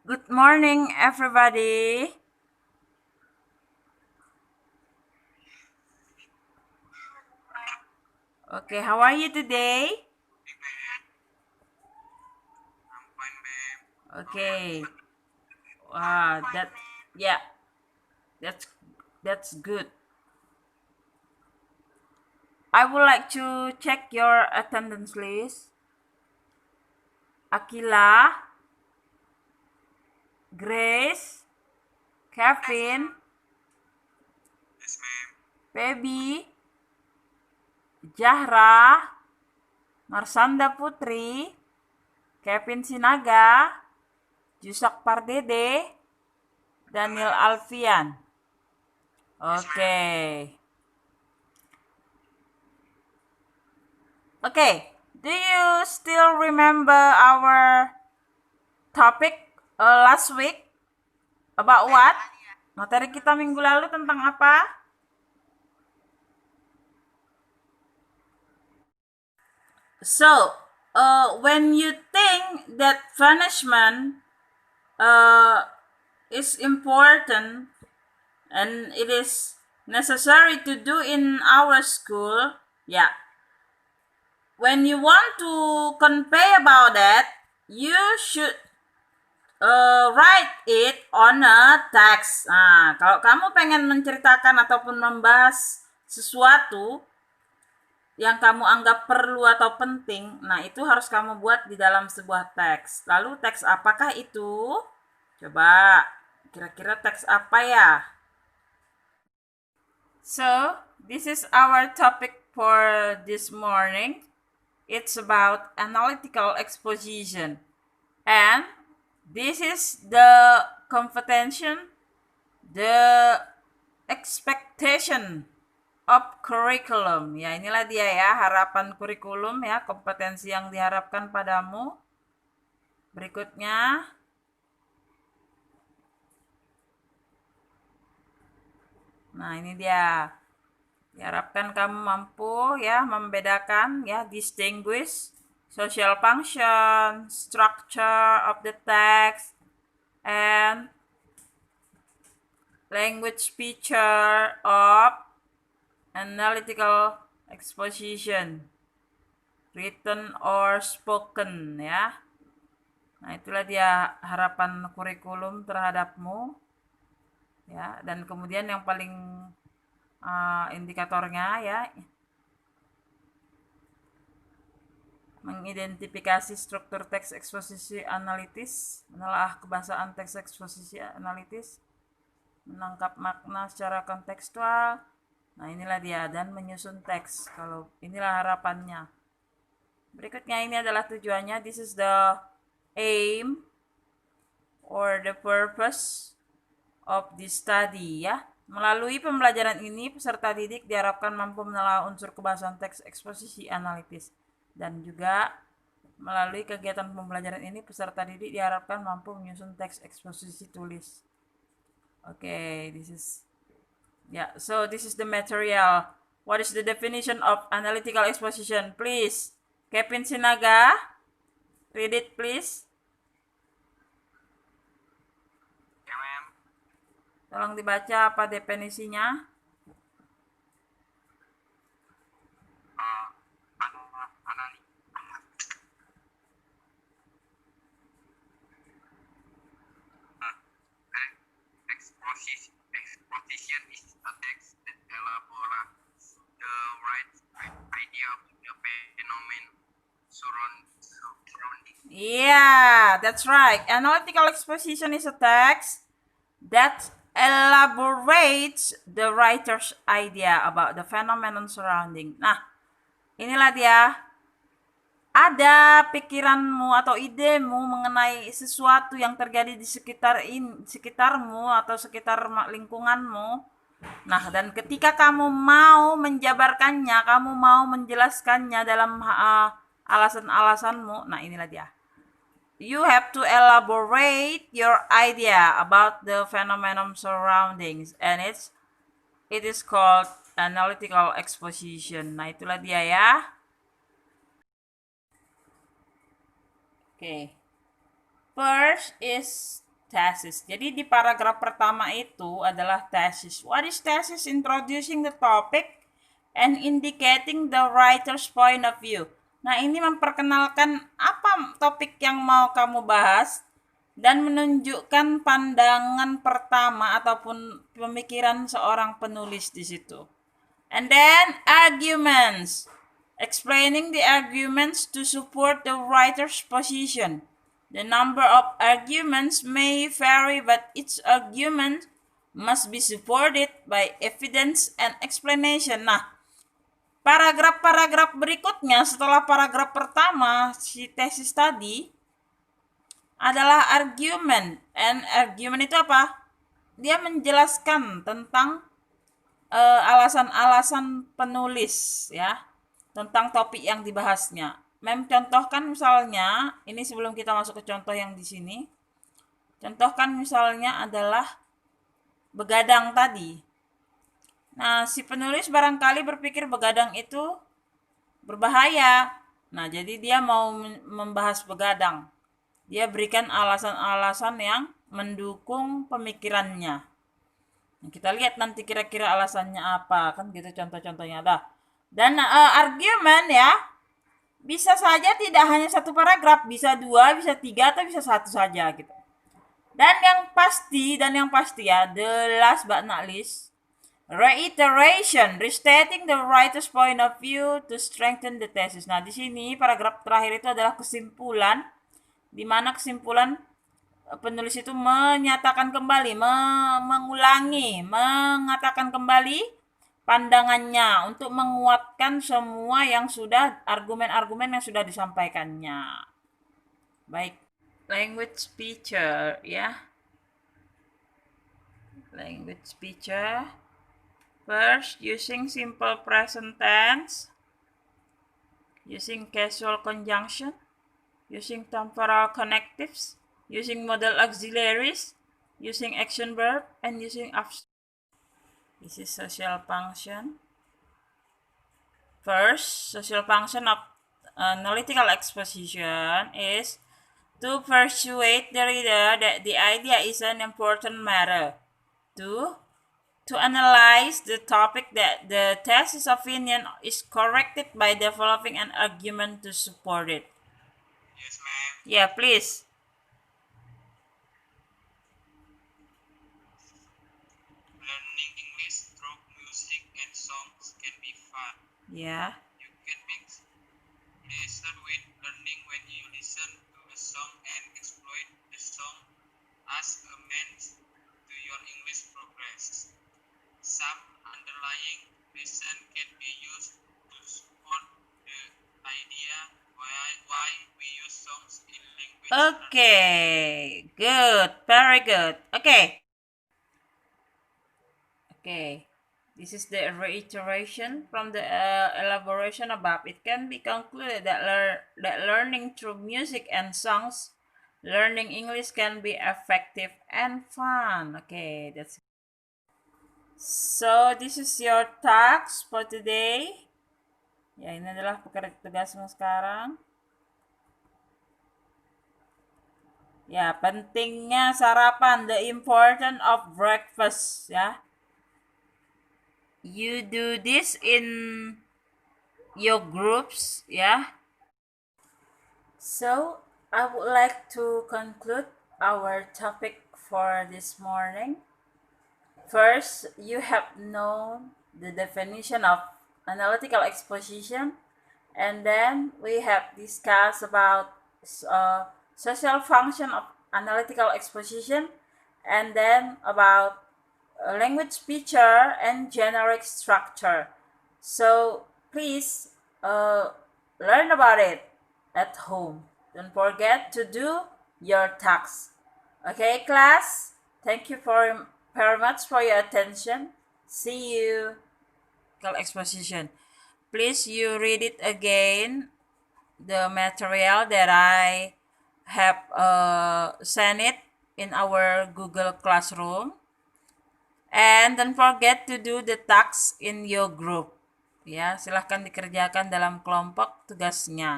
Good morning, everybody. Okay, how are you today? Okay. That yeah, that's that's good. I would like to check your attendance list. Akila, Grace, Kevin, Baby, Jahra, Marsanda Putri, Kevin Sinaga, Jusak Pardede, Daniel Alfian. Okay. Okay. Do you still remember our topic last week? About what? Materi kita minggu lalu tentang apa? So, when you think that punishment uh, is important and it is necessary to do in our school, yeah. When you want to convey about that, you should write it on a text. Nah, kalau kamu pengen menceritakan ataupun membahas sesuatu yang kamu anggap perlu atau penting, nah itu harus kamu buat di dalam sebuah teks. Lalu teks apakah itu? Coba, kira-kira teks apa ya? So, this is our topic for this morning. It's about analytical exposition. And this is the comprehension, the expectation of curriculum. Ya, inilah dia ya, harapan kurikulum ya, kompetensi yang diharapkan padamu. Berikutnya, nah ini dia. Diharapkan kamu mampu ya membedakan ya, distinguish social function, structure of the text, and language feature of analytical exposition, written or spoken ya. Nah, itulah dia harapan kurikulum terhadapmu ya. Dan kemudian yang paling indikatornya ya, mengidentifikasi struktur teks eksposisi analitis, menelaah kebahasaan teks eksposisi analitis, menangkap makna secara kontekstual. Nah, inilah dia, dan menyusun teks. Kalau inilah harapannya. Berikutnya ini adalah tujuannya. This is the aim or the purpose of this study ya. Melalui pembelajaran ini, peserta didik diharapkan mampu menelaah unsur kebahasaan teks eksposisi analitis. Dan juga melalui kegiatan pembelajaran ini, peserta didik diharapkan mampu menyusun teks eksposisi tulis. Okay, so this is the material. What is the definition of analytical exposition? Please, Kevin Sinaga, read it please. Tolong dibaca apa definisinya. Exposition is a text that elaborates the right idea of the phenomenon surrounding. Yeah, that's right. Analytical exposition is a text that elaborates the writer's idea about the phenomenon surrounding. Nah, inilah dia. Ada pikiranmu atau idemu mengenai sesuatu yang terjadi di sekitarmu atau sekitar lingkunganmu. Nah, dan ketika kamu mau menjabarkannya, kamu mau menjelaskannya dalam alasan-alasanmu, nah inilah dia. You have to elaborate your idea about the phenomenon surroundings, and it is called analytical exposition. Nah, itulah dia ya. Okay. First is thesis. Jadi di paragraf pertama itu adalah thesis. What is thesis? Introducing the topic and indicating the writer's point of view. Nah, ini memperkenalkan apa topik yang mau kamu bahas dan menunjukkan pandangan pertama ataupun pemikiran seorang penulis di situ. And then arguments. Explaining the arguments to support the writer's position. The number of arguments may vary, but each argument must be supported by evidence and explanation. Nah, paragraf-paragraf berikutnya setelah paragraf pertama si tesis tadi adalah argument. And argument itu apa? Dia menjelaskan tentang alasan-alasan penulis ya tentang topik yang dibahasnya. Contohkan misalnya, ini sebelum kita masuk ke contoh yang di sini. Contohkan misalnya adalah begadang tadi. Nah, si penulis barangkali berpikir begadang itu berbahaya. Nah, jadi dia mau membahas begadang. Dia berikan alasan-alasan yang mendukung pemikirannya. Nah, kita lihat nanti kira-kira alasannya apa. Kan gitu contoh-contohnya dah. Dan argumen ya, bisa saja tidak hanya satu paragraf, bisa 2, bisa 3, atau bisa 1 saja gitu. Dan yang pasti ya, the last but not least, reiteration, restating the writer's point of view to strengthen the thesis. Nah, di sini paragraf terakhir itu adalah kesimpulan, di mana kesimpulan penulis itu menyatakan kembali, mengatakan kembali pandangannya untuk menguatkan semua yang sudah argumen-argumen yang sudah disampaikannya. Baik, language feature ya. Language feature. First, using simple present tense, using casual conjunction, using temporal connectives, using modal auxiliaries, using action verb, and using abstract. This is social function. First, social function of analytical exposition is to persuade the reader that the idea is an important matter. Two, to analyze the topic that the thesis opinion is corrected by developing an argument to support it. Yes, ma'am. Yeah, please. Learning English through music and songs can be fun. Yeah. You can mix pleasure with learning when you listen to a song and exploit the song as a means to your English progress. Some underlying reason can be used to support the idea why we use songs in language. Okay, good, very good. Okay, this is the reiteration from the elaboration above. It can be concluded that learning through music and songs, learning English can be effective and fun. Okay, that's it. So this is your task for today. Ya, ini adalah tugasmu sekarang. Ya, pentingnya sarapan, the importance of breakfast, ya. You do this in your groups, ya. So, I would like to conclude our topic for this morning. First, you have known the definition of analytical exposition, and then we have discussed about social function of analytical exposition, and then about language feature and generic structure. So please learn about it at home. Don't forget to do your tasks. Okay, class? Thank you very much for your attention. See you. Exposition. Please you read it again, the material that I have sent it in our Google Classroom. And don't forget to do the tasks in your group. Ya, silahkan dikerjakan dalam kelompok tugasnya.